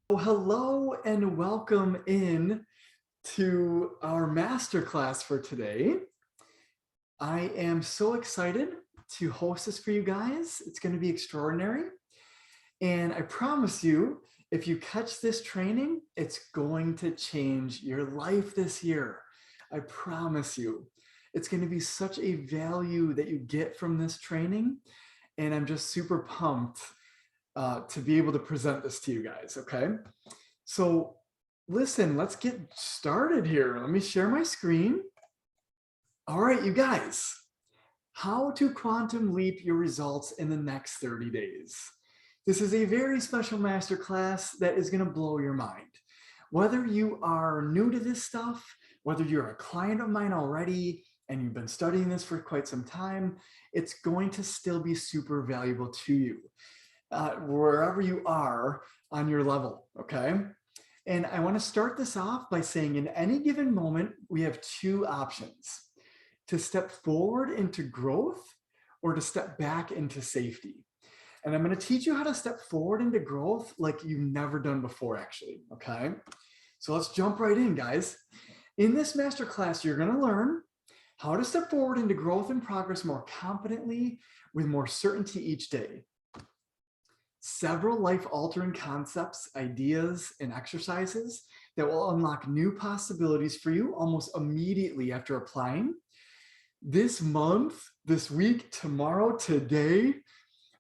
Hello and welcome in to our masterclass for today. I am so excited to host this for you guys. It's going to be extraordinary. And I promise you, if you catch this training, it's going to change your life this year. I promise you. It's going to be such a value that you get from this training. And I'm just super pumped to be able to present this to you guys, okay? So listen, let's get started here. Let me share my screen. All right, you guys, how to quantum leap your results in the next 30 days. This is a very special masterclass that is going to blow your mind. Whether you are new to this stuff, whether you're a client of mine already and you've been studying this for quite some time, it's going to still be super valuable to you. Wherever you are on your level, okay? And I want to start this off by saying in any given moment, we have two options: to step forward into growth or to step back into safety. And I'm going to teach you how to step forward into growth like you've never done before, actually, okay? So let's jump right in, guys. In this masterclass, you're going to learn how to step forward into growth and progress more confidently with more certainty each day. Several life-altering concepts, ideas, and exercises that will unlock new possibilities for you almost immediately after applying. This month, this week, tomorrow, today,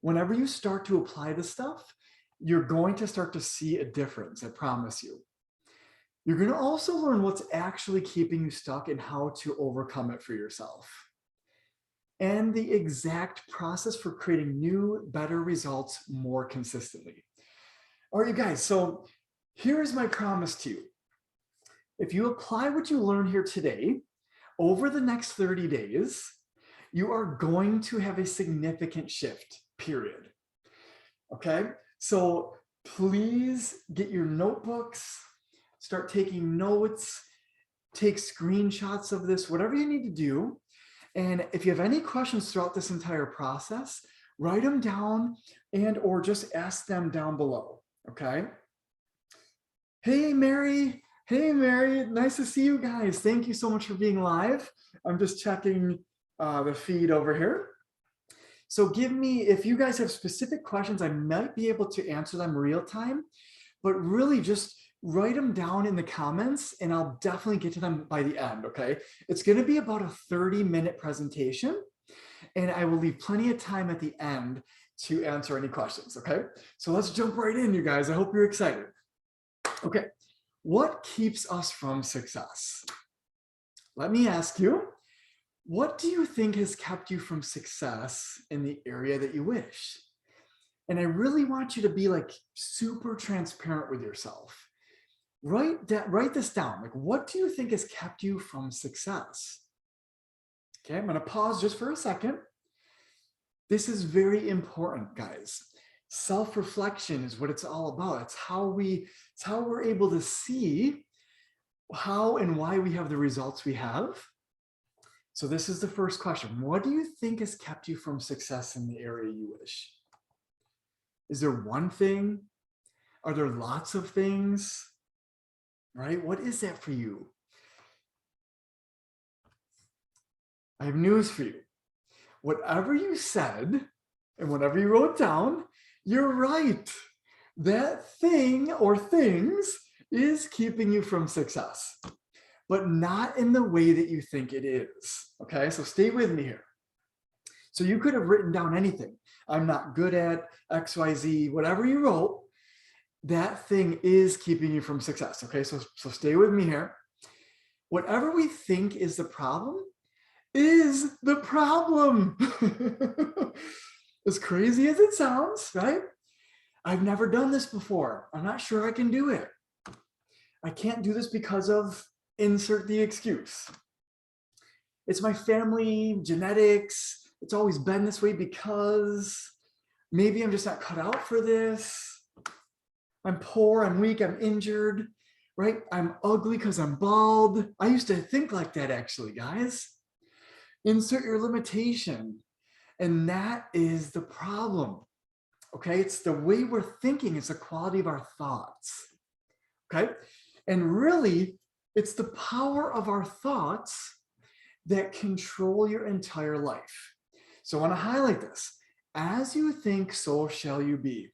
whenever you start to apply this stuff, you're going to start to see a difference, I promise you. You're going to also learn what's actually keeping you stuck and how to overcome it for yourself, and the exact process for creating new, better results more consistently. All right, you guys, so here's my promise to you. If you apply what you learn here today, over the next 30 days, you are going to have a significant shift, period. Okay, so please get your notebooks, start taking notes, take screenshots of this, whatever you need to do. And if you have any questions throughout this entire process, write them down and or just ask them down below, okay? Hey, Mary. Hey, Mary. Nice to see you guys. Thank you so much for being live. I'm just checking the feed over here. So give me, if you guys have specific questions, I might be able to answer them real time, but really just write them down in the comments and I'll definitely get to them by the end, okay? It's gonna be about a 30-minute presentation and I will leave plenty of time at the end to answer any questions, okay? So let's jump right in, you guys. I hope you're excited. Okay, what keeps us from success? Let me ask you, what do you think has kept you from success in the area that you wish? And I really want you to be like super transparent with yourself. Write this down. Like, what do you think has kept you from success? Okay, I'm going to pause just for a second. This is very important, guys. Self-reflection is what it's all about. It's how we're able to see how and why we have the results we have. So this is the first question. What do you think has kept you from success in the area you wish? Is there one thing? Are there lots of things? Right? What is that for you? I have news for you. Whatever you said and whatever you wrote down, you're right. That thing or things is keeping you from success, but not in the way that you think it is. Okay, so stay with me here. So you could have written down anything. I'm not good at XYZ, whatever you wrote, that thing is keeping you from success. Okay, so stay with me here. Whatever we think is the problem is the problem. As crazy as it sounds, right? I've never done this before. I'm not sure I can do it. I can't do this because of insert the excuse. It's my family, genetics. It's always been this way because maybe I'm just not cut out for this. I'm poor, I'm weak, I'm injured, right? I'm ugly because I'm bald. I used to think like that, actually, guys. Insert your limitation. And that is the problem. Okay, it's the way we're thinking, it's the quality of our thoughts. okay? And really, it's the power of our thoughts that control your entire life. So I want to highlight this. As you think, so shall you be.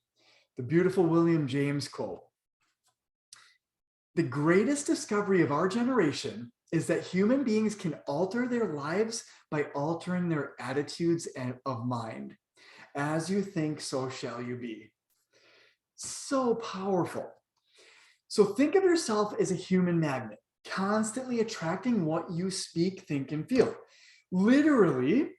The beautiful William James quote. The greatest discovery of our generation is that human beings can alter their lives by altering their attitudes of mind. As you think, so shall you be. So powerful. So think of yourself as a human magnet, constantly attracting what you speak, think, and feel. Literally,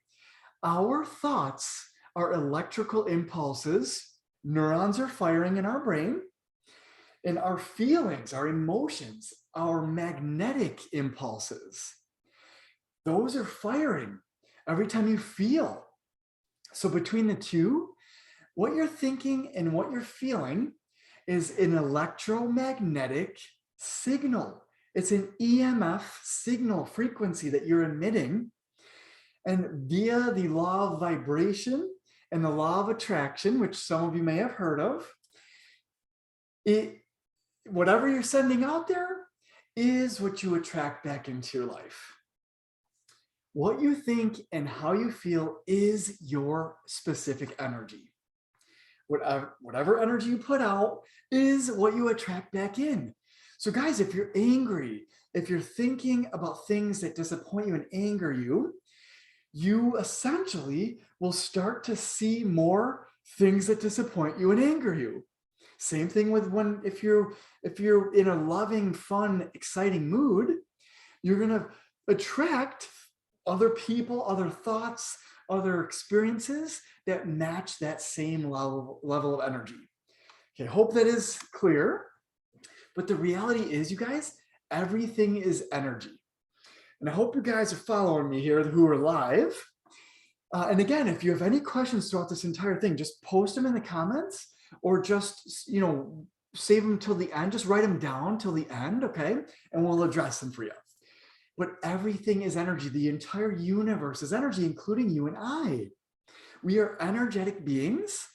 our thoughts are electrical impulses. Neurons are firing in our brain. And our feelings, our emotions, our magnetic impulses, those are firing every time you feel. So between the two, what you're thinking and what you're feeling is an electromagnetic signal. It's an EMF signal frequency that you're emitting. And via the law of vibration and the law of attraction, which some of you may have heard of, whatever you're sending out there is what you attract back into your life. What you think and how you feel is your specific energy. Whatever energy you put out is what you attract back in. So guys, if you're angry, if you're thinking about things that disappoint you and anger you, you essentially will start to see more things that disappoint you and anger you. Same thing with if you're in a loving, fun, exciting mood, you're going to attract other people, other thoughts, other experiences that match that same level of energy. Okay, hope that is clear. But the reality is, you guys, everything is energy. And I hope you guys are following me here who are live. And again, if you have any questions throughout this entire thing, just post them in the comments or just, save them till the end. Just write them down till the end, okay? And we'll address them for you. But everything is energy. The entire universe is energy, including you and I. We are energetic beings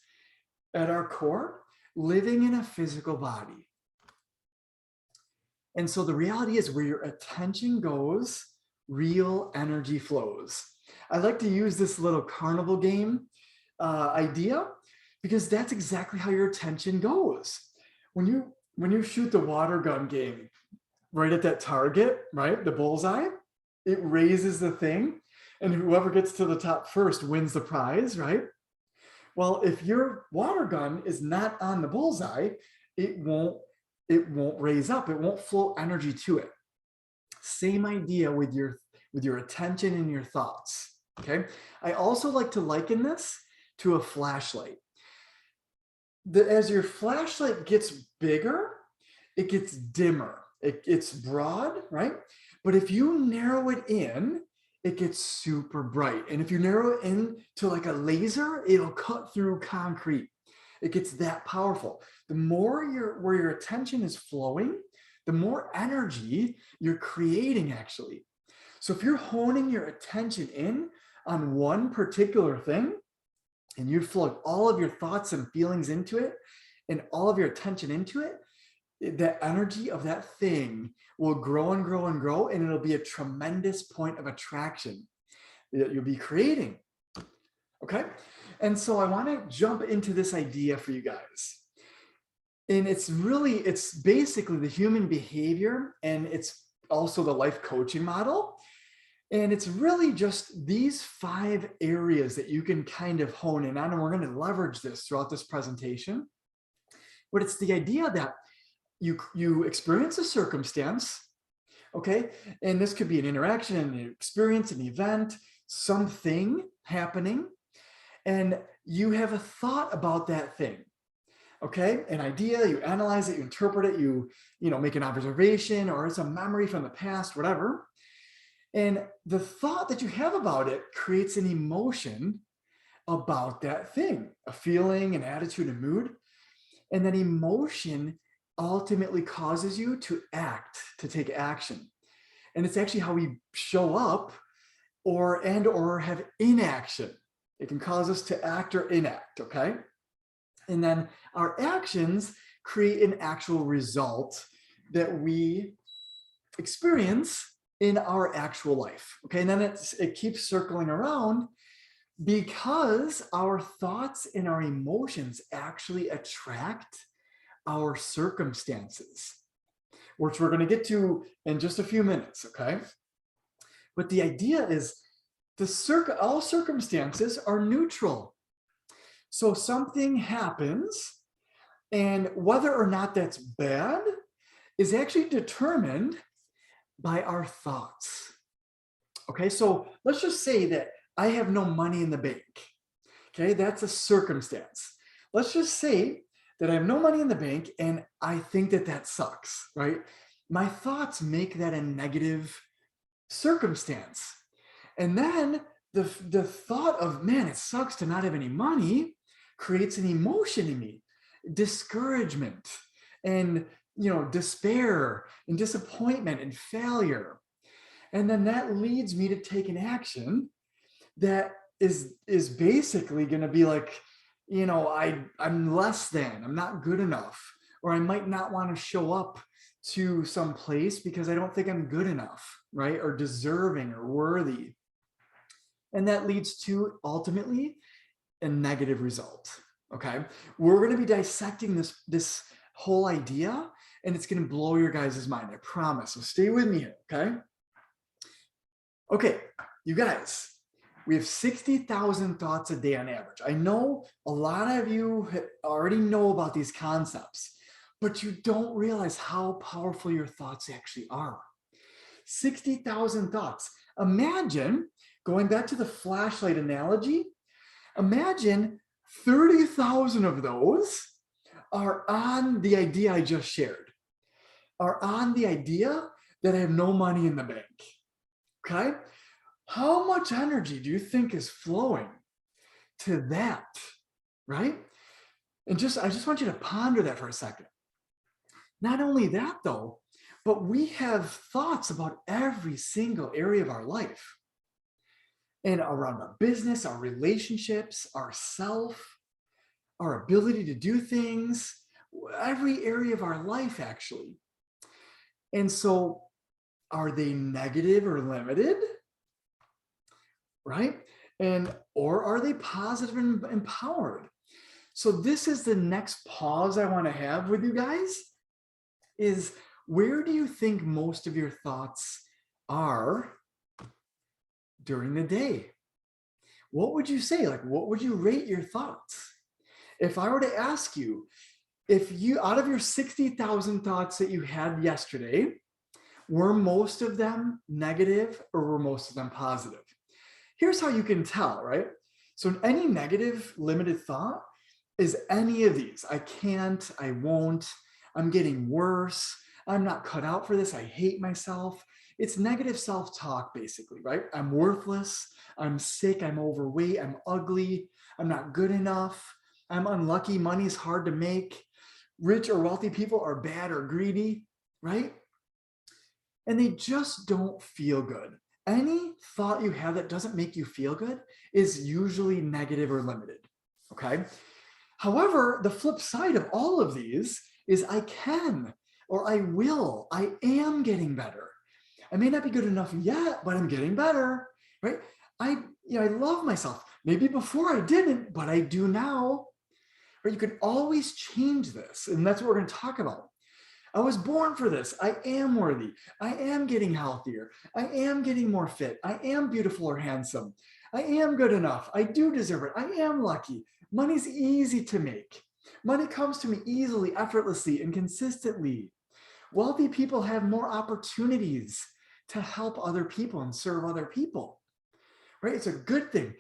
at our core, living in a physical body. And so the reality is, where your attention goes, real energy flows. I like to use this little carnival game idea, because that's exactly how your attention goes. When you shoot the water gun game right at that target, right, the bullseye, it raises the thing, and whoever gets to the top first wins the prize, right? Well, if your water gun is not on the bullseye, it won't raise up. It won't flow energy to it. Same idea with your attention and your thoughts. Okay. I also like to liken this to a flashlight. As your flashlight gets bigger, it gets dimmer. It's broad, right? But if you narrow it in, it gets super bright. And if you narrow it in to like a laser, it'll cut through concrete. It gets that powerful. The more where your attention is flowing, the more energy you're creating, actually. So if you're honing your attention in on one particular thing, and you flow all of your thoughts and feelings into it, and all of your attention into it, that energy of that thing will grow and grow and grow, and it'll be a tremendous point of attraction that you'll be creating. Okay? And so I want to jump into this idea for you guys. And it's basically the human behavior, and it's also the life coaching model. And it's really just these 5 areas that you can kind of hone in on, and we're going to leverage this throughout this presentation. But it's the idea that you experience a circumstance, okay? And this could be an interaction, an experience, an event, something happening, and you have a thought about that thing, okay? An idea, you analyze it, you interpret it, you make an observation, or it's a memory from the past, whatever. And the thought that you have about it creates an emotion about that thing, a feeling, an attitude, a mood. And that emotion ultimately causes you to act, to take action. And it's actually how we show up or have inaction. It can cause us to act or inact, okay? And then our actions create an actual result that we experience in our actual life. Okay, and then it keeps circling around because our thoughts and our emotions actually attract our circumstances, which we're going to get to in just a few minutes. Okay, but the idea is all circumstances are neutral. So something happens, and whether or not that's bad is actually determined by our thoughts. Okay, so let's just say that I have no money in the bank. Okay, that's a circumstance. Let's just say that I have no money in the bank and I think that that sucks, right? My thoughts make that a negative circumstance. And then the thought of, man, it sucks to not have any money creates an emotion in me, discouragement and despair and disappointment and failure. And then that leads me to take an action that is basically going to be like, I'm less than, I'm not good enough, or I might not want to show up to some place because I don't think I'm good enough, right? Or deserving or worthy. And that leads to ultimately a negative result. Okay. We're going to be dissecting this whole idea, and it's going to blow your guys' mind. I promise. So stay with me here. Okay. Okay. You guys, we have 60,000 thoughts a day on average. I know a lot of you already know about these concepts, but you don't realize how powerful your thoughts actually are. 60,000 thoughts. Imagine, going back to the flashlight analogy, imagine 30,000 of those are on the idea I just shared, are on the idea that I have no money in the bank. Okay? How much energy do you think is flowing to that, right? And I just want you to ponder that for a second. Not only that though, but we have thoughts about every single area of our life and around our business, our relationships, our self, our ability to do things, every area of our life actually. And so are they negative or limited? Right? Or are they positive and empowered? So this is the next pause I want to have with you guys is, where do you think most of your thoughts are during the day? What would you say? Like, what would you rate your thoughts? If I were to ask you, if you, out of your 60,000 thoughts that you had yesterday, were most of them negative or were most of them positive? Here's how you can tell, right? So any negative limited thought is any of these. I can't, I won't, I'm getting worse, I'm not cut out for this, I hate myself. It's negative self-talk basically, right? I'm worthless, I'm sick, I'm overweight, I'm ugly, I'm not good enough, I'm unlucky, money's hard to make, rich or wealthy people are bad or greedy, right? And they just don't feel good. Any thought you have that doesn't make you feel good is usually negative or limited, okay? However, the flip side of all of these is I can, or I will, I am getting better. I may not be good enough yet, but I'm getting better, right? I love myself. Maybe before I didn't, but I do now. Right? You can always change this, and that's what we're going to talk about. I was born for this. I am worthy. I am getting healthier. I am getting more fit. I am beautiful or handsome. I am good enough. I do deserve it. I am lucky. Money's easy to make. Money comes to me easily, effortlessly, and consistently. Wealthy people have more opportunities to help other people and serve other people, right? It's a good thing.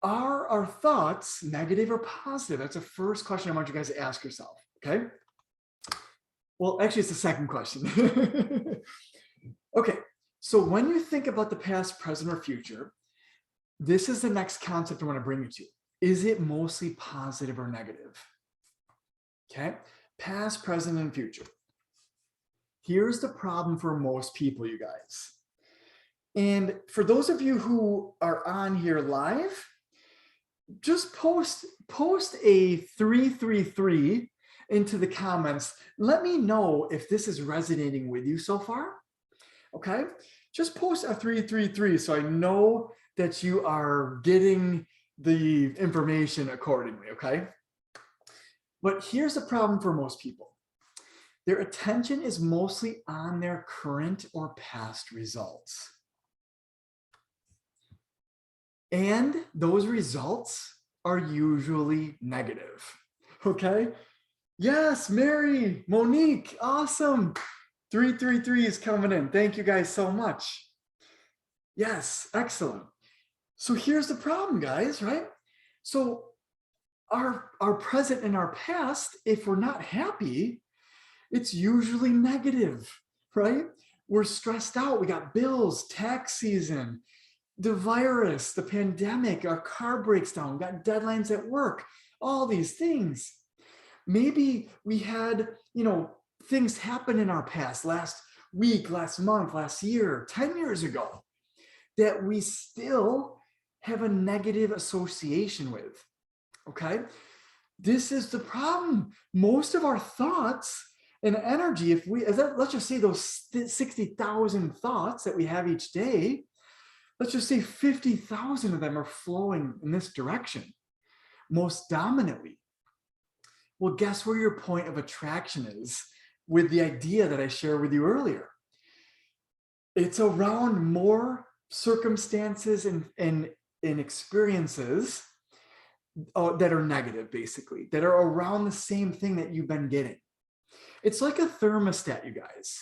Are our thoughts negative or positive? That's the first question I want you guys to ask yourself, okay? Well, actually, it's the second question. Okay, so when you think about the past, present, or future, this is the next concept I want to bring you to. Is it mostly positive or negative? Okay, past, present, and future. Here's the problem for most people, you guys. And for those of you who are on here live, just post a 333 into the comments. Let me know if this is resonating with you so far. Okay, just post a 333 so I know that you are getting the information accordingly. Okay, but here's the problem for most people. Their attention is mostly on their current or past results. And those results are usually negative. Okay, yes, Mary, Monique, awesome. 333 is coming in. Thank you guys so much. Yes, excellent. So here's the problem, guys, right? So our present and our past, if we're not happy, it's usually negative, right? We're stressed out. We got bills, tax season, the virus, the pandemic, our car breaks down, we got deadlines at work, all these things. Maybe we had, things happen in our past, last week, last month, last year, 10 years ago, that we still have a negative association with. Okay, this is the problem. Most of our thoughts and energy, let's just say those 60,000 thoughts that we have each day, let's just say 50,000 of them are flowing in this direction, most dominantly. Well, guess where your point of attraction is with the idea that I shared with you earlier? It's around more circumstances and experiences that are negative, basically, that are around the same thing that you've been getting. It's like a thermostat, you guys.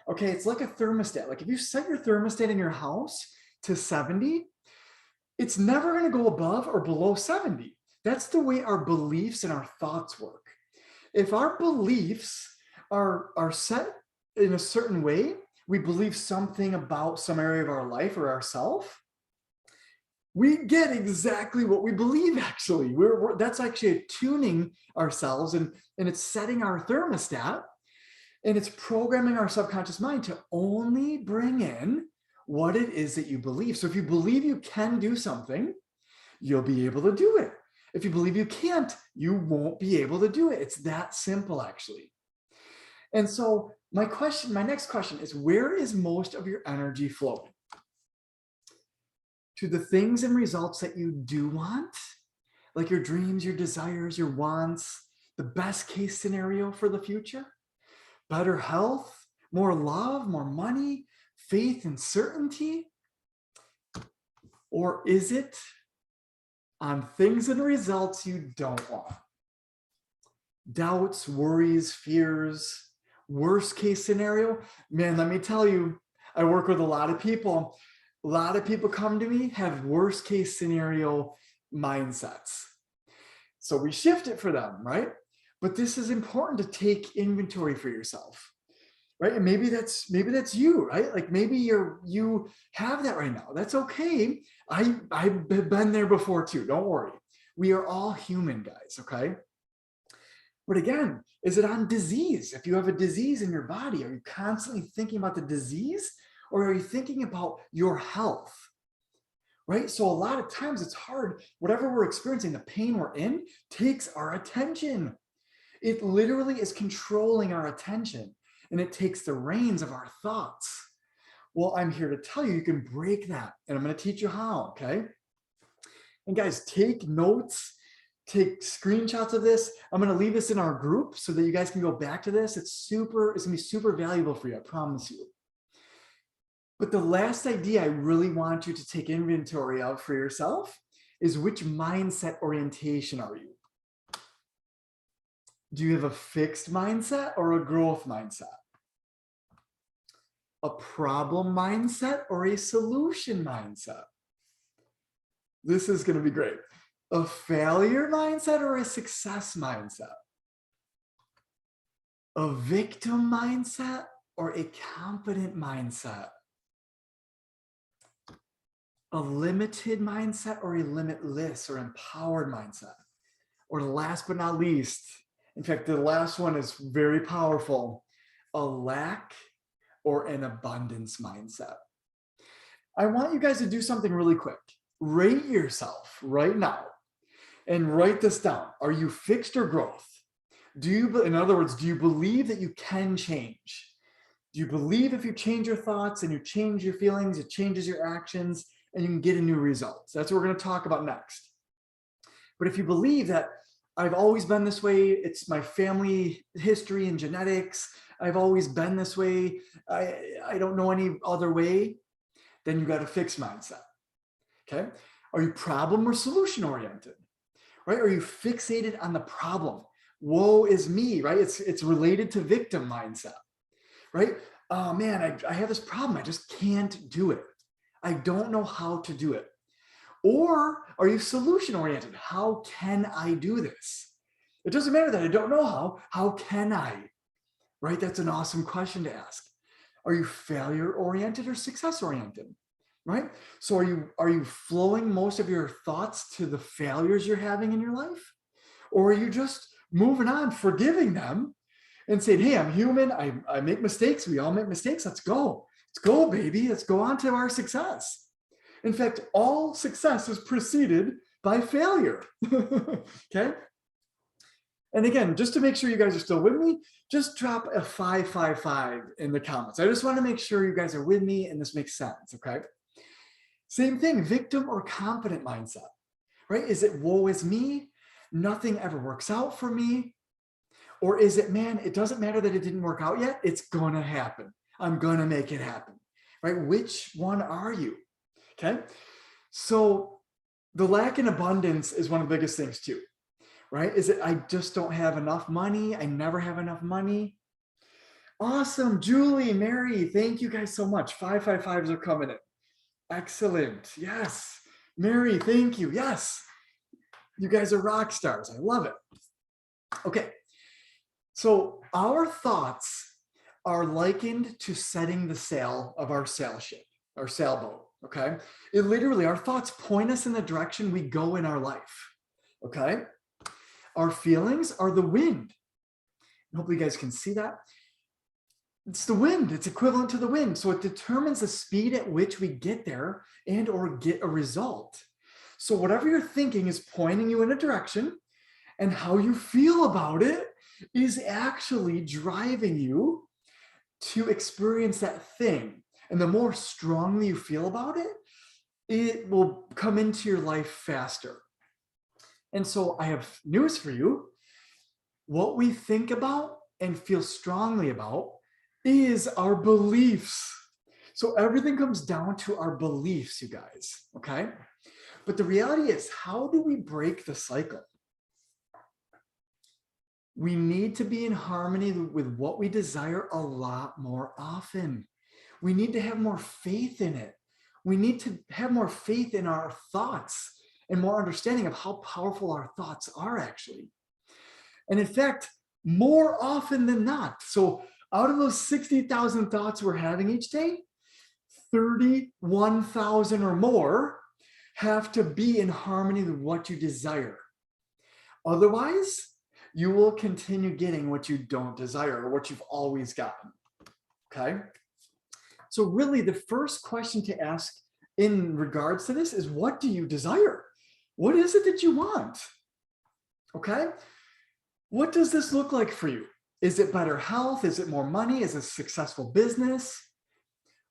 Okay, it's like a thermostat. Like if you set your thermostat in your house to 70, it's never going to go above or below 70. That's the way our beliefs and our thoughts work. If our beliefs are set in a certain way, we believe something about some area of our life or ourselves, we get exactly what we believe, actually. That's actually tuning ourselves, and it's setting our thermostat, and it's programming our subconscious mind to only bring in what it is that you believe. So if you believe you can do something, you'll be able to do it. If you believe you can't, you won't be able to do it. It's that simple, actually. And so my next question is, where is most of your energy flowing? To the things and results that you do want, like your dreams, your desires, your wants, the best case scenario for the future, better health, more love, more money, faith and certainty? Or is it on things and results you don't want? Doubts, worries, fears, worst case scenario? Man, let me tell you, I work with a lot of people. A lot of people come to me, have worst case scenario mindsets. So we shift it for them, right? But this is important to take inventory for yourself, right? And maybe that's you, right? Like maybe you have that right now. That's okay. I've been there before too. Don't worry. We are all human, guys, okay? But again, is it on disease? If you have a disease in your body, are you constantly thinking about the disease, or are you thinking about your health? Right? So a lot of times it's hard. Whatever we're experiencing, the pain we're in takes our attention. It literally is controlling our attention, and it takes the reins of our thoughts. Well, I'm here to tell you, you can break that, and I'm going to teach you how, okay? And guys, take notes, take screenshots of this. I'm going to leave this in our group so that you guys can go back to this. It's going to be super valuable for you, I promise you. But the last idea I really want you to take inventory of for yourself is, which mindset orientation are you? Do you have a fixed mindset or a growth mindset? A problem mindset or a solution mindset? This is going to be great. A failure mindset or a success mindset? A victim mindset or a confident mindset? A limited mindset or a limitless or empowered mindset? Or last but not least, in fact, the last one is very powerful, a lack or an abundance mindset. I want you guys to do something really quick. Rate yourself right now and write this down. Are you fixed or growth? In other words, do you believe that you can change? Do you believe if you change your thoughts and you change your feelings, it changes your actions and you can get a new result? That's what we're going to talk about next. But if you believe that I've always been this way, it's my family history and genetics, I've always been this way, I don't know any other way, then you got a fixed mindset. Okay? Are you problem or solution oriented? Right? Are you fixated on the problem? Woe is me, right? It's related to victim mindset, right? Oh man, I have this problem. I just can't do it. I don't know how to do it. Or are you solution oriented? How can I do this? It doesn't matter that I don't know how. How can I? Right? That's an awesome question to ask. Are you failure oriented or success oriented? Right? So are you flowing most of your thoughts to the failures you're having in your life? Or are you just moving on, forgiving them and saying, hey, I'm human. I make mistakes. We all make mistakes. Let's go. Let's go, baby. Let's go on to our success. In fact, all success is preceded by failure. Okay? And again, just to make sure you guys are still with me, just drop a 555 in the comments. I just want to make sure you guys are with me and this makes sense, okay? Same thing, victim or confident mindset, right? Is it woe is me? Nothing ever works out for me? Or is it, man, it doesn't matter that it didn't work out yet. It's going to happen. I'm going to make it happen, right? Which one are you? Okay. So the lack in abundance is one of the biggest things too, right? Is it, I just don't have enough money. I never have enough money. Awesome. Julie, Mary, thank you guys so much. 555s are coming in. Excellent. Yes. Mary, thank you. Yes. You guys are rock stars. I love it. Okay. So our thoughts are likened to setting the sail of our sail ship, our sailboat. Okay. It literally, our thoughts point us in the direction we go in our life. Okay. Our feelings are the wind. Hopefully you guys can see that. It's the wind. It's equivalent to the wind. So it determines the speed at which we get there and or get a result. So whatever you're thinking is pointing you in a direction, and how you feel about it is actually driving you to experience that thing. And the more strongly you feel about it, it will come into your life faster. And so I have news for you. What we think about and feel strongly about is our beliefs. So everything comes down to our beliefs, you guys, okay? But the reality is, how do we break the cycle? We need to be in harmony with what we desire a lot more often. We need to have more faith in it. We need to have more faith in our thoughts and more understanding of how powerful our thoughts are actually. And in fact, more often than not. So out of those 60,000 thoughts we're having each day, 31,000 or more have to be in harmony with what you desire. Otherwise, you will continue getting what you don't desire or what you've always gotten. Okay? So really the first question to ask in regards to this is, what do you desire? What is it that you want? Okay? What does this look like for you? Is it better health? Is it more money? Is it a successful business?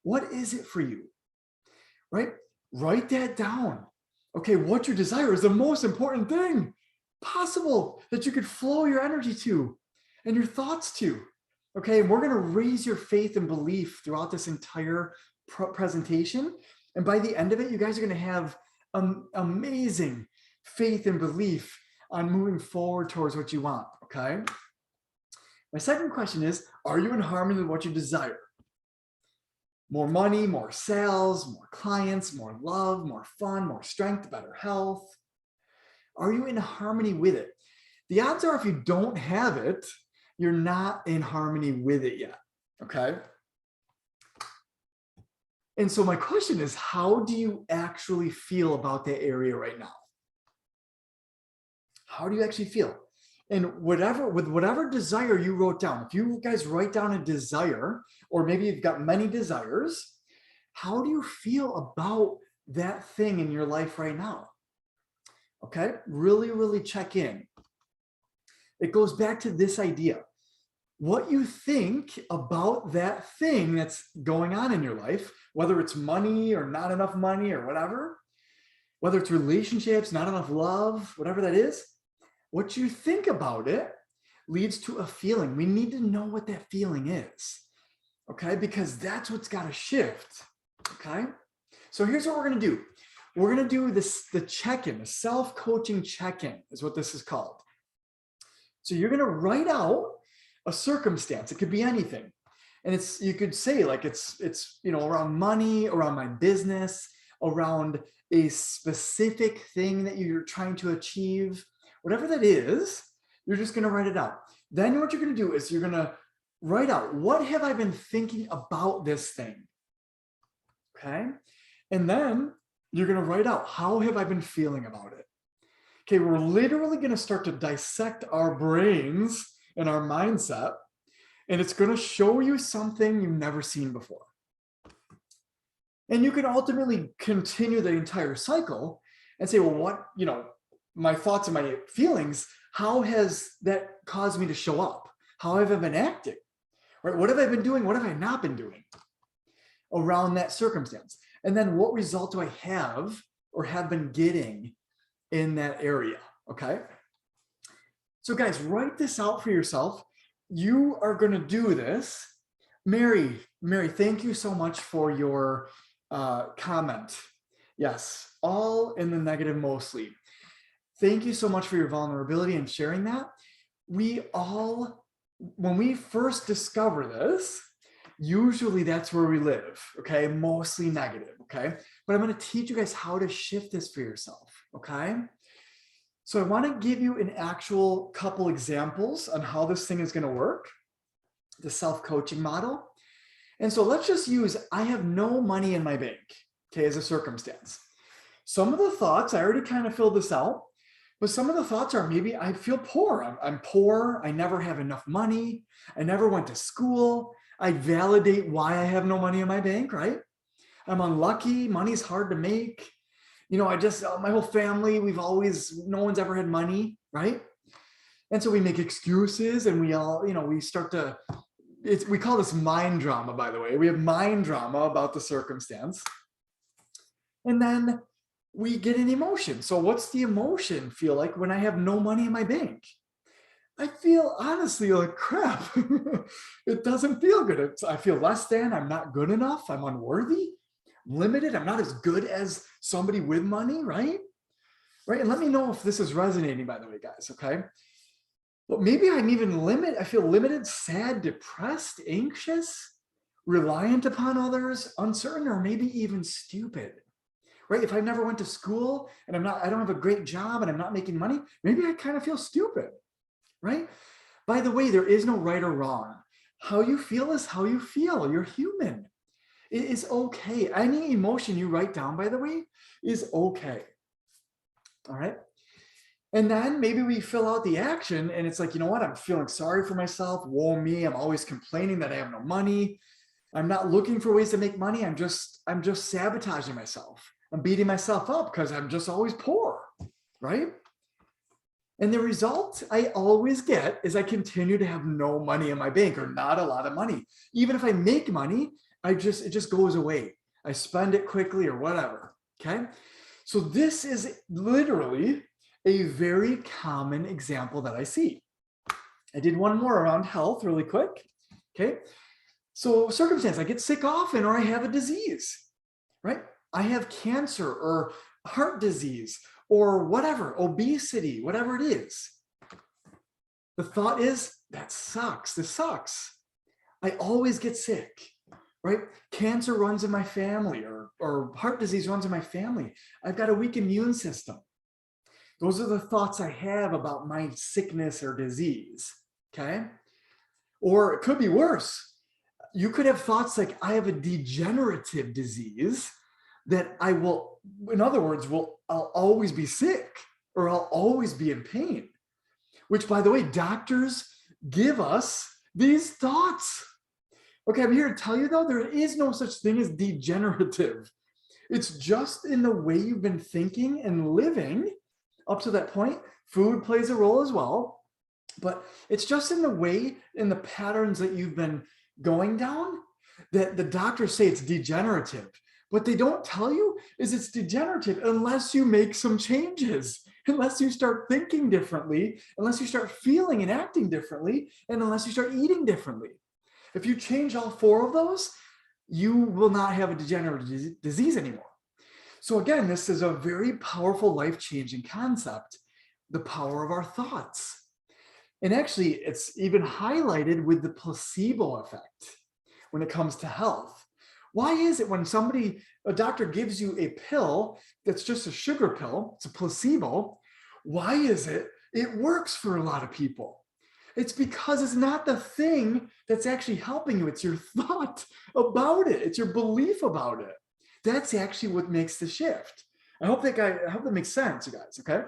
What is it for you? Right? Write that down. Okay, what you desire is the most important thing possible that you could flow your energy to and your thoughts to. Okay, and we're going to raise your faith and belief throughout this entire presentation. And by the end of it, you guys are going to have amazing faith and belief on moving forward towards what you want. Okay. My second question is, are you in harmony with what you desire? More money, more sales, more clients, more love, more fun, more strength, better health. Are you in harmony with it? The odds are if you don't have it, you're not in harmony with it yet, okay? And so my question is, how do you actually feel about that area right now? How do you actually feel? And with whatever desire you wrote down, if you guys write down a desire, or maybe you've got many desires, how do you feel about that thing in your life right now? Okay, really, really check in. It goes back to this idea. What you think about that thing that's going on in your life, whether it's money or not enough money or whatever, whether it's relationships, not enough love, whatever that is, what you think about it leads to a feeling. We need to know what that feeling is, okay? Because that's what's got to shift, okay? So here's what we're going to do. We're going to do this, the check-in, the self-coaching check-in is what this is called. So you're going to write out a circumstance. It could be anything. And it's, you could say like it's, you know, around money, around my business, around a specific thing that you're trying to achieve, whatever that is, you're just going to write it out. Then what you're going to do is you're going to write out, what have I been thinking about this thing? Okay. And then you're going to write out, how have I been feeling about it? Okay. We're literally going to start to dissect our brains and our mindset, and it's going to show you something you've never seen before. And you can ultimately continue the entire cycle and say, well, what, you know, my thoughts and my feelings, how has that caused me to show up? How have I been acting? Right? What have I been doing? What have I not been doing around that circumstance? And then what result do I have or have been getting in that area? Okay. So guys, write this out for yourself. You are going to do this. Mary, thank you so much for your comment. Yes, all in the negative mostly. Thank you so much for your vulnerability and sharing that. We all, when we first discover this, usually that's where we live, okay? Mostly negative, okay? But I'm going to teach you guys how to shift this for yourself, okay? So I want to give you an actual couple examples on how this thing is going to work, the self-coaching model. And so let's just use, I have no money in my bank, okay, as a circumstance. Some of the thoughts, I already kind of filled this out, but some of the thoughts are maybe I feel poor. I'm poor. I never have enough money. I never went to school. I validate why I have no money in my bank, right? I'm unlucky. Money's hard to make. You know, I just, my whole family, no one's ever had money, right? And so we make excuses and we all, you know, we start to, we call this mind drama, by the way. We have mind drama about the circumstance. And then we get an emotion. So what's the emotion feel like when I have no money in my bank? I feel honestly like crap. It doesn't feel good. I feel less than, I'm not good enough. I'm unworthy, limited. I'm not as good as somebody with money, right? Right. And let me know if this is resonating, by the way, guys. Okay. But maybe I'm even I feel limited, sad, depressed, anxious, reliant upon others, uncertain, or maybe even stupid. Right? If I never went to school and I don't have a great job and I'm not making money, maybe I kind of feel stupid, right? By the way, there is no right or wrong. How you feel is how you feel. You're human. It is okay. Any emotion you write down, by the way, is okay. All right. And then maybe we fill out the action and it's like, you know what? I'm feeling sorry for myself. Woe me. I'm always complaining that I have no money. I'm not looking for ways to make money. I'm just sabotaging myself. I'm beating myself up because I'm just always poor, right? And the result I always get is I continue to have no money in my bank or not a lot of money. Even if I make money, it just goes away. I spend it quickly or whatever, okay? So this is literally a very common example that I see. I did one more around health really quick, okay? So circumstance, I get sick often or I have a disease, right? I have cancer or heart disease or whatever, obesity, whatever it is. The thought is, that sucks. This sucks. I always get sick, right? Cancer runs in my family or heart disease runs in my family. I've got a weak immune system. Those are the thoughts I have about my sickness or disease, okay? Or it could be worse. You could have thoughts like, I have a degenerative disease that I will, in other words, I'll always be sick or I'll always be in pain, which, by the way, doctors give us these thoughts. Okay, I'm here to tell you, though, there is no such thing as degenerative. It's just in the way you've been thinking and living up to that point. Food plays a role as well. But it's just in the way, in the patterns that you've been going down, that the doctors say it's degenerative. What they don't tell you is it's degenerative unless you make some changes, unless you start thinking differently, unless you start feeling and acting differently, and unless you start eating differently. If you change all four of those, you will not have a degenerative disease anymore. So again, this is a very powerful, life-changing concept, the power of our thoughts. And actually, it's even highlighted with the placebo effect when it comes to health. Why is it when a doctor gives you a pill that's just a sugar pill, it's a placebo, why is it works for a lot of people? It's because it's not the thing that's actually helping you. It's your thought about it. It's your belief about it. That's actually what makes the shift. I hope that makes sense, you guys, okay?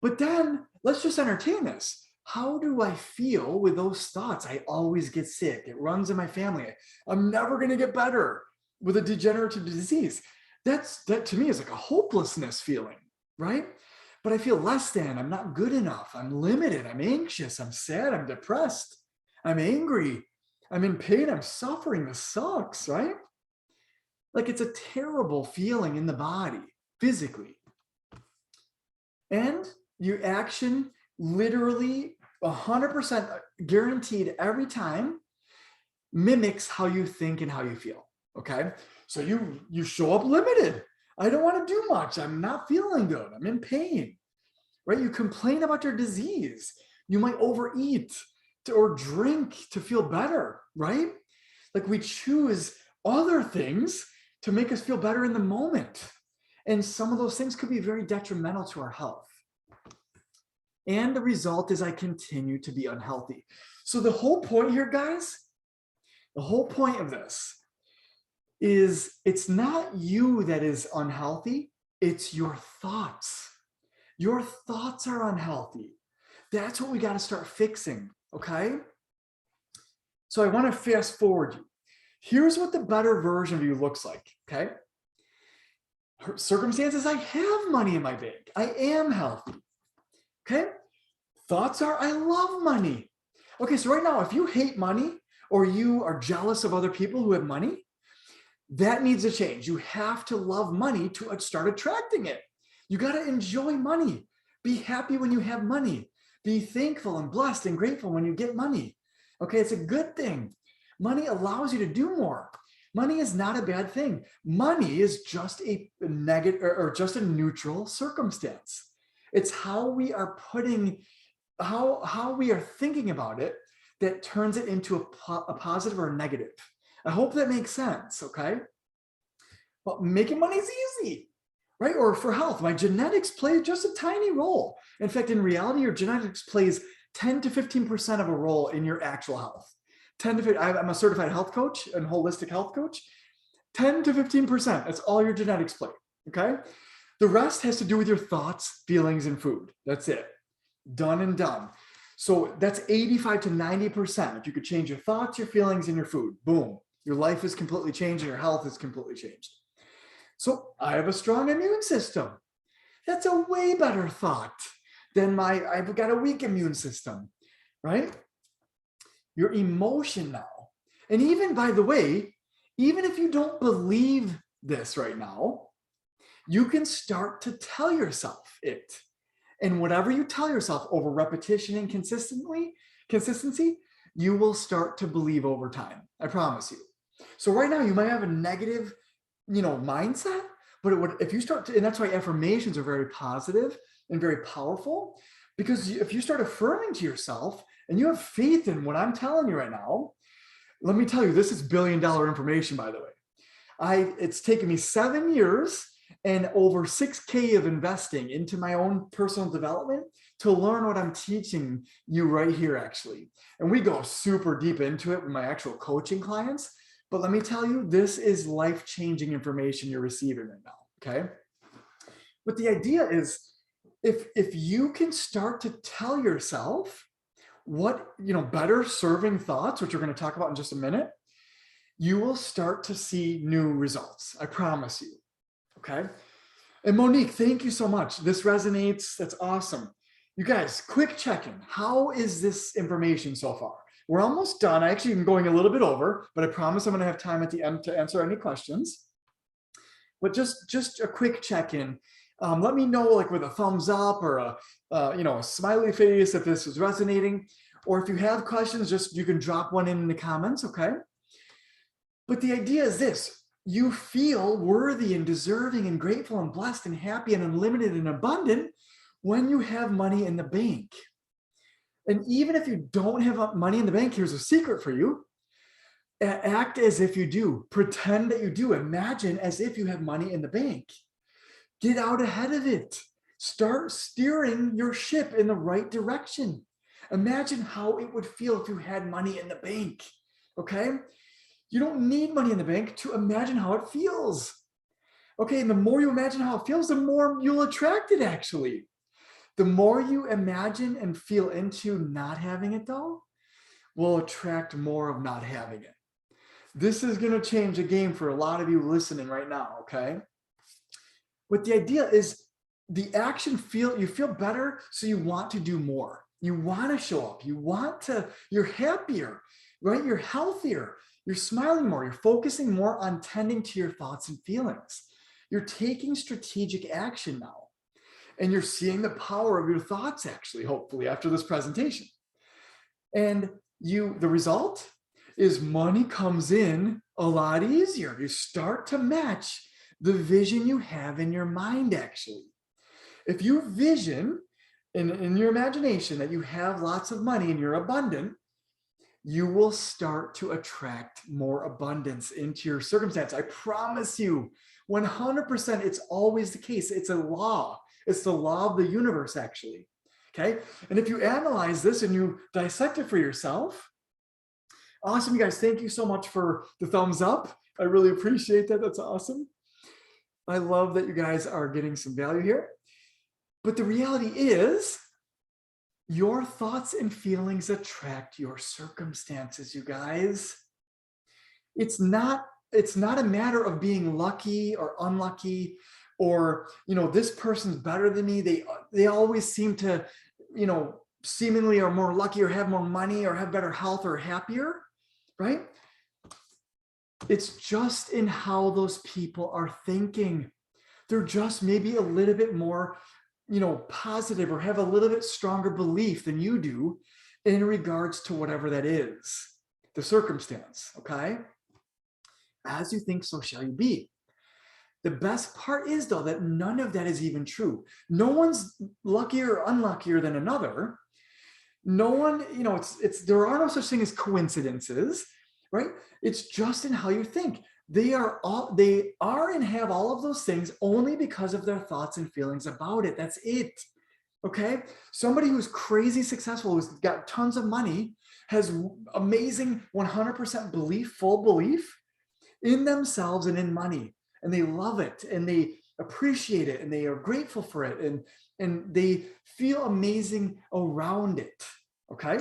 But then let's just entertain this. How do I feel with those thoughts? I always get sick. It runs in my family. I'm never going to get better with a degenerative disease. That to me is like a hopelessness feeling, right? But I feel less than, I'm not good enough. I'm limited. I'm anxious. I'm sad. I'm depressed. I'm angry. I'm in pain. I'm suffering. This sucks, right? Like it's a terrible feeling in the body, physically. And your action literally 100% guaranteed every time mimics how you think and how you feel. Okay. So you show up limited. I don't want to do much. I'm not feeling good. I'm in pain, right? You complain about your disease. You might overeat or drink to feel better, right? Like we choose other things to make us feel better in the moment. And some of those things could be very detrimental to our health. And the result is I continue to be unhealthy. So the whole point here, guys, the whole point of this is it's not you that is unhealthy, it's your thoughts. Your thoughts are unhealthy. That's what we got to start fixing, okay? So I want to fast forward you. Here's what the better version of you looks like, okay? Circumstances, I have money in my bank. I am healthy. Okay? Thoughts are, I love money. Okay, so right now, if you hate money or you are jealous of other people who have money, that needs to change. You have to love money to start attracting it. You got to enjoy money. Be happy when you have money. Be thankful and blessed and grateful when you get money. Okay, it's a good thing. Money allows you to do more. Money is not a bad thing. Money is just a negative or just a neutral circumstance. It's how we are how we are thinking about it that turns it into a positive or a negative. I hope that makes sense, okay? But making money is easy, right? Or for health, my genetics play just a tiny role. In fact, in reality, your genetics plays 10 to 15% of a role in your actual health. 10 to 15, I'm a certified health coach and holistic health coach. 10 to 15%, that's all your genetics play, okay? The rest has to do with your thoughts, feelings, and food. That's it. Done and done. So that's 85 to 90%. If you could change your thoughts, your feelings, and your food, boom, your life is completely changed and your health is completely changed. So I have a strong immune system. That's a way better thought than I've got a weak immune system, right? Your emotion now. And even, by the way, even if you don't believe this right now, you can start to tell yourself it. And whatever you tell yourself over repetition and consistency, you will start to believe over time. I promise you. So right now you might have a negative, mindset, but if you start to, and that's why affirmations are very positive and very powerful, because if you start affirming to yourself and you have faith in what I'm telling you right now, let me tell you, this is $1 billion information, by the way. It's taken me 7 years and over 6K of investing into my own personal development to learn what I'm teaching you right here, actually. And we go super deep into it with my actual coaching clients. But let me tell you, this is life-changing information you're receiving right now, okay? But the idea is, if you can start to tell yourself what, better serving thoughts, which we're going to talk about in just a minute, you will start to see new results. I promise you. Okay. And Monique, thank you so much. This resonates. That's awesome. You guys, quick check-in. How is this information so far? We're almost done. I actually am going a little bit over, but I promise I'm going to have time at the end to answer any questions. But just a quick check-in. Let me know, like, with a thumbs up or a smiley face if this is resonating, or if you have questions, just you can drop one in the comments, okay? But the idea is this: you feel worthy and deserving and grateful and blessed and happy and unlimited and abundant when you have money in the bank. And even if you don't have money in the bank, here's a secret for you. Act as if you do. Pretend that you do. Imagine as if you have money in the bank. Get out ahead of it. Start steering your ship in the right direction. Imagine how it would feel if you had money in the bank, okay? You don't need money in the bank to imagine how it feels. Okay, and the more you imagine how it feels, the more you'll attract it, actually. The more you imagine and feel into not having it, though, will attract more of not having it. This is going to change the game for a lot of you listening right now, okay? But the idea is the action you feel better, so you want to do more. You want to show up. You're happier, right? You're healthier. You're smiling more. You're focusing more on tending to your thoughts and feelings. You're taking strategic action now. And you're seeing the power of your thoughts, actually, hopefully, after this presentation. And the result is money comes in a lot easier. You start to match the vision you have in your mind, actually. If you vision in your imagination that you have lots of money and you're abundant, you will start to attract more abundance into your circumstance. I promise you, 100%, it's always the case. It's a law. It's the law of the universe, actually. Okay. And if you analyze this and you dissect it for yourself, awesome, you guys. Thank you so much for the thumbs up. I really appreciate that. That's awesome. I love that you guys are getting some value here. But the reality is, your thoughts and feelings attract your circumstances, you guys. It's not a matter of being lucky or unlucky, or, this person's better than me. They always seem to, seemingly are more lucky or have more money or have better health or happier, right? It's just in how those people are thinking. They're just maybe a little bit more, positive, or have a little bit stronger belief than you do in regards to whatever that is, the circumstance, okay? As you think, so shall you be. The best part is, though, that none of that is even true. No one's luckier or unluckier than another. No one, there are no such thing as coincidences, right? It's just in how you think. They are and have all of those things only because of their thoughts and feelings about it. That's it. Okay. Somebody who's crazy successful, who's got tons of money, has amazing 100% full belief in themselves and in money. And they love it and they appreciate it and they are grateful for it and they feel amazing around it. Okay.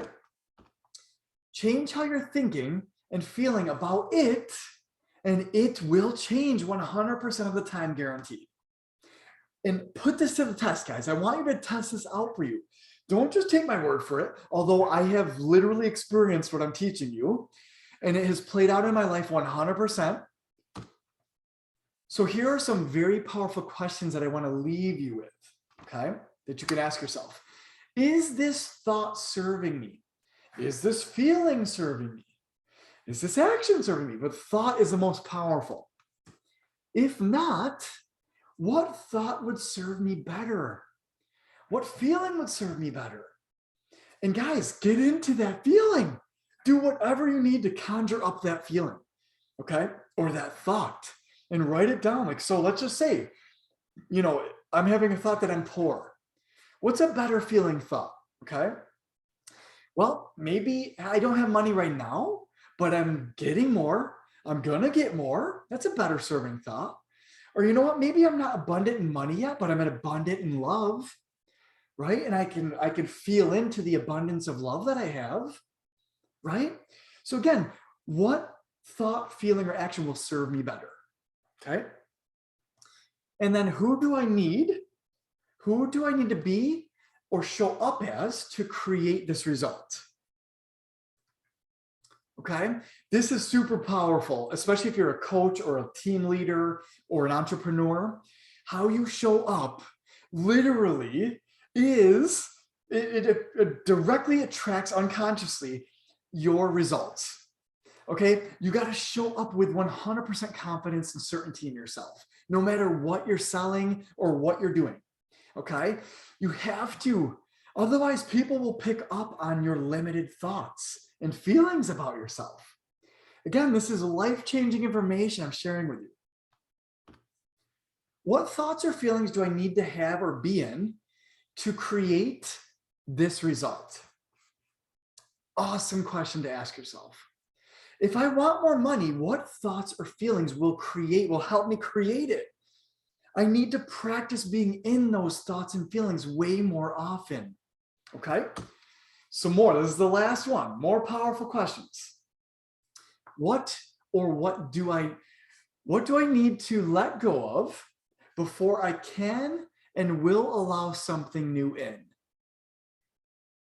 Change how you're thinking and feeling about it, and it will change 100% of the time, guaranteed. And put this to the test, guys. I want you to test this out for you. Don't just take my word for it, although I have literally experienced what I'm teaching you, and it has played out in my life 100%. So here are some very powerful questions that I want to leave you with, okay, that you can ask yourself. Is this thought serving me? Is this feeling serving me? Is this action serving me? But thought is the most powerful. If not, what thought would serve me better? What feeling would serve me better? And guys, get into that feeling. Do whatever you need to conjure up that feeling, okay? Or that thought, and write it down. Like, so let's just say, I'm having a thought that I'm poor. What's a better feeling thought, okay? Well, maybe I don't have money right now, but I'm getting more. I'm going to get more. That's a better serving thought. Or you know what? Maybe I'm not abundant in money yet, but I'm abundant in love, right? And I can feel into the abundance of love that I have, right? So again, what thought, feeling, or action will serve me better, okay? And then who do I need? Who do I need to be or show up as to create this result. Okay, this is super powerful, especially if you're a coach or a team leader or an entrepreneur. How you show up literally is, it directly attracts unconsciously your results. Okay, you got to show up with 100% confidence and certainty in yourself, no matter what you're selling or what you're doing. Okay, you have to, otherwise people will pick up on your limited thoughts and feelings about yourself. Again, this is life-changing information I'm sharing with you. What thoughts or feelings do I need to have or be in to create this result? Awesome question to ask yourself. If I want more money, what thoughts or feelings will help me create it? I need to practice being in those thoughts and feelings way more often. Okay? Some more. This is the last one. More powerful questions. What do I need to let go of before I can and will allow something new in?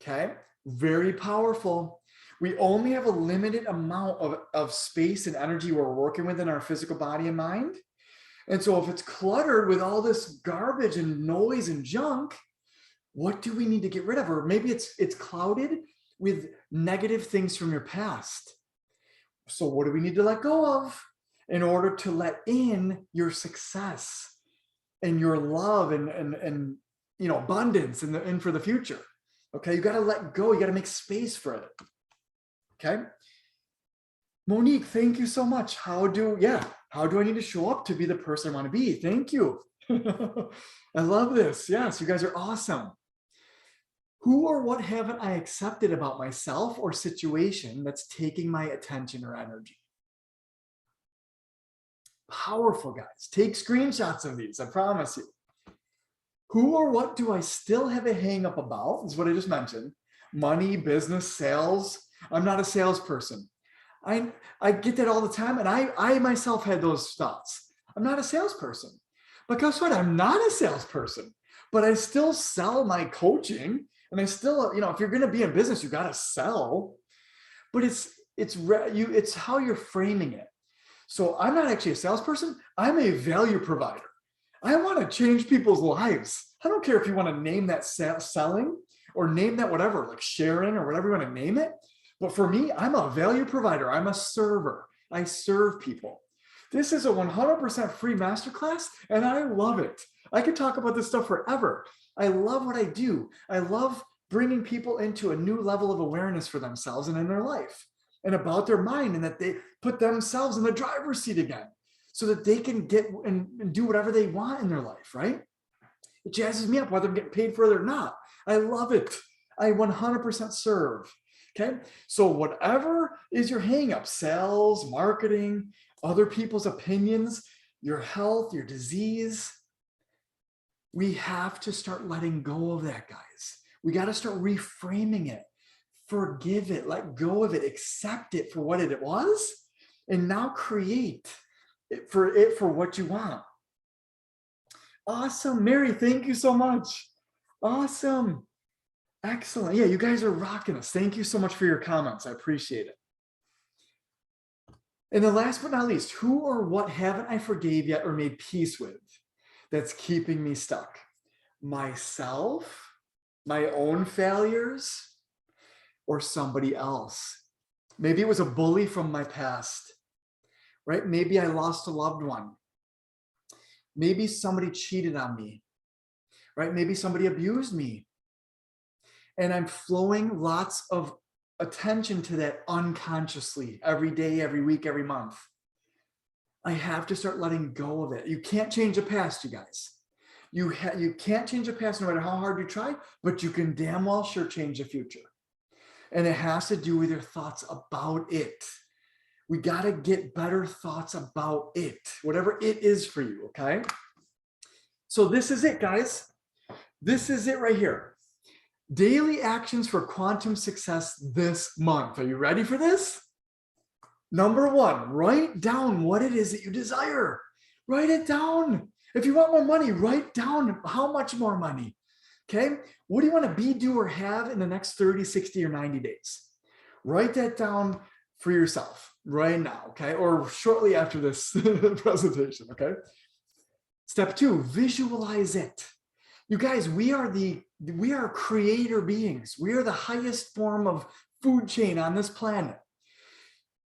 Okay? Very powerful. We only have a limited amount of space and energy we're working with in our physical body and mind. And so if it's cluttered with all this garbage and noise and junk, what do we need to get rid of? Or maybe it's clouded with negative things from your past. So what do we need to let go of in order to let in your success and your love and abundance and for the future? Okay, you got to let go. You got to make space for it. Okay. Monique, thank you so much. How do I need to show up to be the person I want to be? Thank you. I love this. Yes, you guys are awesome. Who or what haven't I accepted about myself or situation that's taking my attention or energy? Powerful, guys. Take screenshots of these, I promise you. Who or what do I still have a hang up about? Is what I just mentioned. Money, business, sales. I'm not a salesperson. I get that all the time, and I myself had those thoughts. I'm not a salesperson. But guess what? I'm not a salesperson, but I still sell my coaching, and I still, if you're going to be in business, you got to sell. But it's how you're framing it. So I'm not actually a salesperson. I'm a value provider. I want to change people's lives. I don't care if you want to name that selling or name that whatever, like sharing or whatever you want to name it. But for me, I'm a value provider. I'm a server. I serve people. This is a 100% free masterclass, and I love it. I could talk about this stuff forever. I love what I do. I love bringing people into a new level of awareness for themselves and in their life and about their mind, and that they put themselves in the driver's seat again so that they can get and do whatever they want in their life, right? It jazzes me up whether I'm getting paid for it or not. I love it. I 100% serve. Okay, so whatever is your hang up, sales, marketing, other people's opinions, your health, your disease, we have to start letting go of that, guys. We got to start reframing it, forgive it, let go of it, accept it for what it was, and now create it for what you want. Awesome. Mary, thank you so much. Awesome. Excellent. Yeah, you guys are rocking us. Thank you so much for your comments. I appreciate it. And then last but not least, who or what haven't I forgave yet or made peace with that's keeping me stuck? Myself, my own failures, or somebody else? Maybe it was a bully from my past, right? Maybe I lost a loved one. Maybe somebody cheated on me, right? Maybe somebody abused me. And I'm flowing lots of attention to that unconsciously every day, every week, every month. I have to start letting go of it. You can't change the past, you guys. You can't change the past no matter how hard you try, but you can damn well sure change the future. And it has to do with your thoughts about it. We got to get better thoughts about it, whatever it is for you, okay? So this is it, guys. This is it right here. Daily actions for quantum success this month. Are you ready for this? Number one, write down what it is that you desire. Write it down. If you want more money, write down how much more money. Okay. What do you want to be, do, or have in the next 30, 60, or 90 days? Write that down for yourself right now. Okay. Or shortly after this presentation. Okay. Step 2, visualize it. You guys, we are creator beings. We are the highest form of food chain on this planet.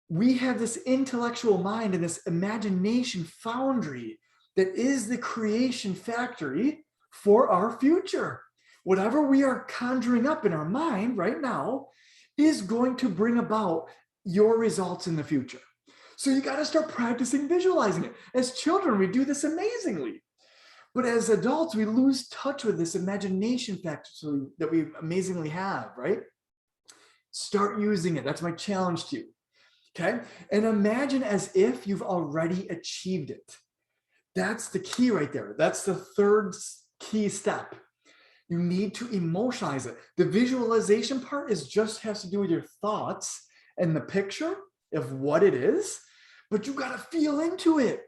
We have this intellectual mind and this imagination foundry that is the creation factory for our future. Whatever we are conjuring up in our mind right now is going to bring about your results in the future. So you got to start practicing visualizing it. As children, we do this amazingly. But as adults, we lose touch with this imagination factor that we amazingly have, right? Start using it. That's my challenge to you. Okay. And imagine as if you've already achieved it. That's the key right there. That's the third key step. You need to emotionalize it. The visualization part just has to do with your thoughts and the picture of what it is, but you got to feel into it.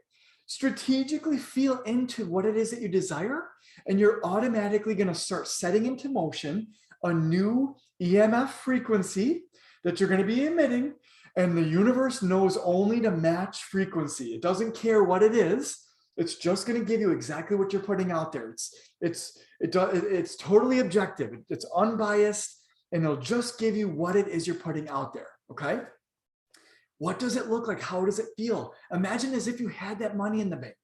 Strategically feel into what it is that you desire, and you're automatically going to start setting into motion a new EMF frequency that you're going to be emitting, and the universe knows only to match frequency. It doesn't care what it is. It's just going to give you exactly what you're putting out there. It's totally objective. It's unbiased, and it'll just give you what it is you're putting out there. Okay. What does it look like? How does it feel? Imagine as if you had that money in the bank.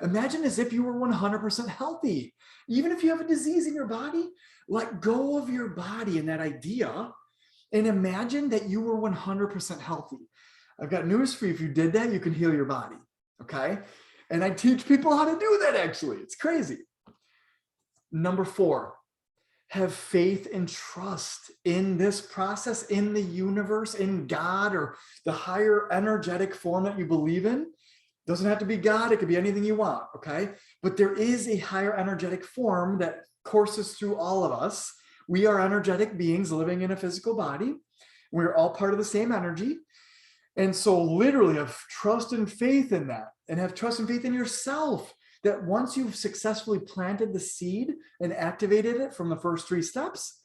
Imagine as if you were 100% healthy. Even if you have a disease in your body, let go of your body and that idea and imagine that you were 100% healthy. I've got news for you. If you did that, you can heal your body. Okay. And I teach people how to do that, actually. It's crazy. Number 4, have faith and trust in this process, in the universe, in God, or the higher energetic form that you believe in. Doesn't have to be God. It could be anything you want. Okay. But there is a higher energetic form that courses through all of us. We are energetic beings living in a physical body. We're all part of the same energy. And so literally have trust and faith in that, and have trust and faith in yourself, that once you've successfully planted the seed and activated it from the first 3 steps,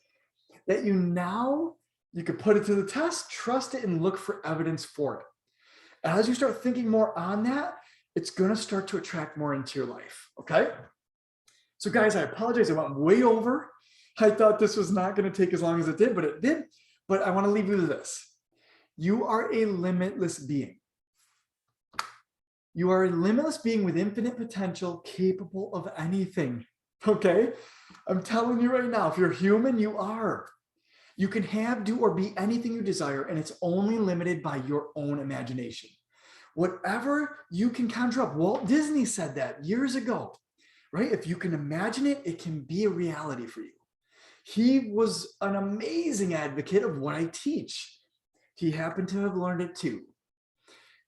that you could put it to the test, trust it, and look for evidence for it. As you start thinking more on that, it's going to start to attract more into your life. Okay. So guys, I apologize. I went way over. I thought this was not going to take as long as it did, but it did. But I want to leave you with this. You are a limitless being. You are a limitless being with infinite potential, capable of anything. Okay? I'm telling you right now, if you're human, you are. You can have, do, or be anything you desire, and it's only limited by your own imagination. Whatever you can conjure up. Walt Disney said that years ago, right? If you can imagine it, it can be a reality for you. He was an amazing advocate of what I teach. He happened to have learned it too.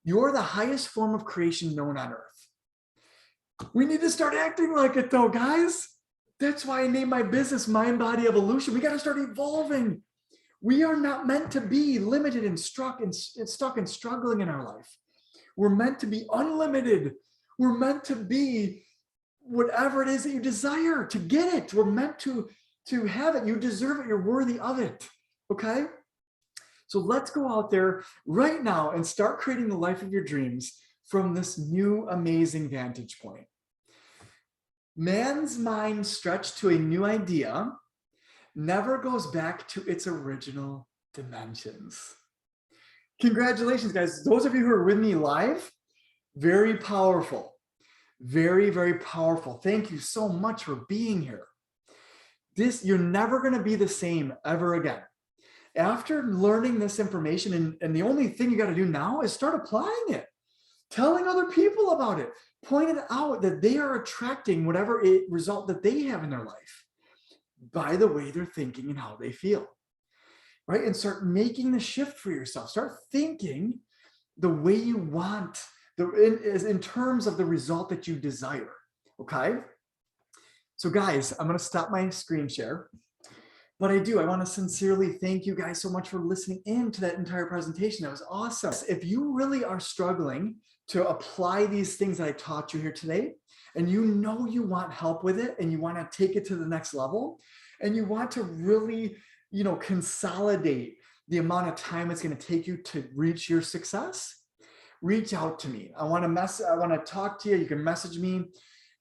You're the highest form of creation known on earth. We need to start acting like it though, guys. That's why I named my business Mind Body Evolution. We got to start evolving. We are not meant to be limited and stuck and struggling in our life. We're meant to be unlimited. We're meant to be whatever it is that you desire, to get it. We're meant to have it. You deserve it. You're worthy of it. Okay? So let's go out there right now and start creating the life of your dreams from this new amazing vantage point. Man's mind stretched to a new idea never goes back to its original dimensions. Congratulations, guys. Those of you who are with me live, very powerful. Very, very powerful. Thank you so much for being here. You're never going to be the same ever again. After learning this information, and the only thing you got to do now is start applying it, telling other people about it, pointing out that they are attracting whatever result that they have in their life by the way they're thinking and how they feel, right? And start making the shift for yourself. Start thinking the way you want, in terms of the result that you desire, okay? So guys, I'm going to stop my screen share. But I want to sincerely thank you guys so much for listening in to that entire presentation. That was awesome. If you really are struggling to apply these things that I taught you here today, and you know you want help with it and you want to take it to the next level and you want to really, consolidate the amount of time it's going to take you to reach your success, reach out to me. I want to talk to you. You can message me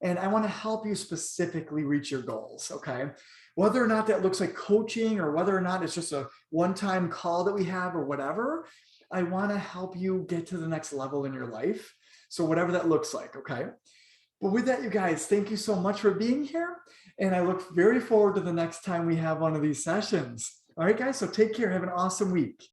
and I want to help you specifically reach your goals. Okay. Whether or not that looks like coaching or whether or not it's just a one-time call that we have or whatever, I want to help you get to the next level in your life. So whatever that looks like. Okay. But with that, you guys, thank you so much for being here. And I look very forward to the next time we have one of these sessions. All right, guys. So take care. Have an awesome week.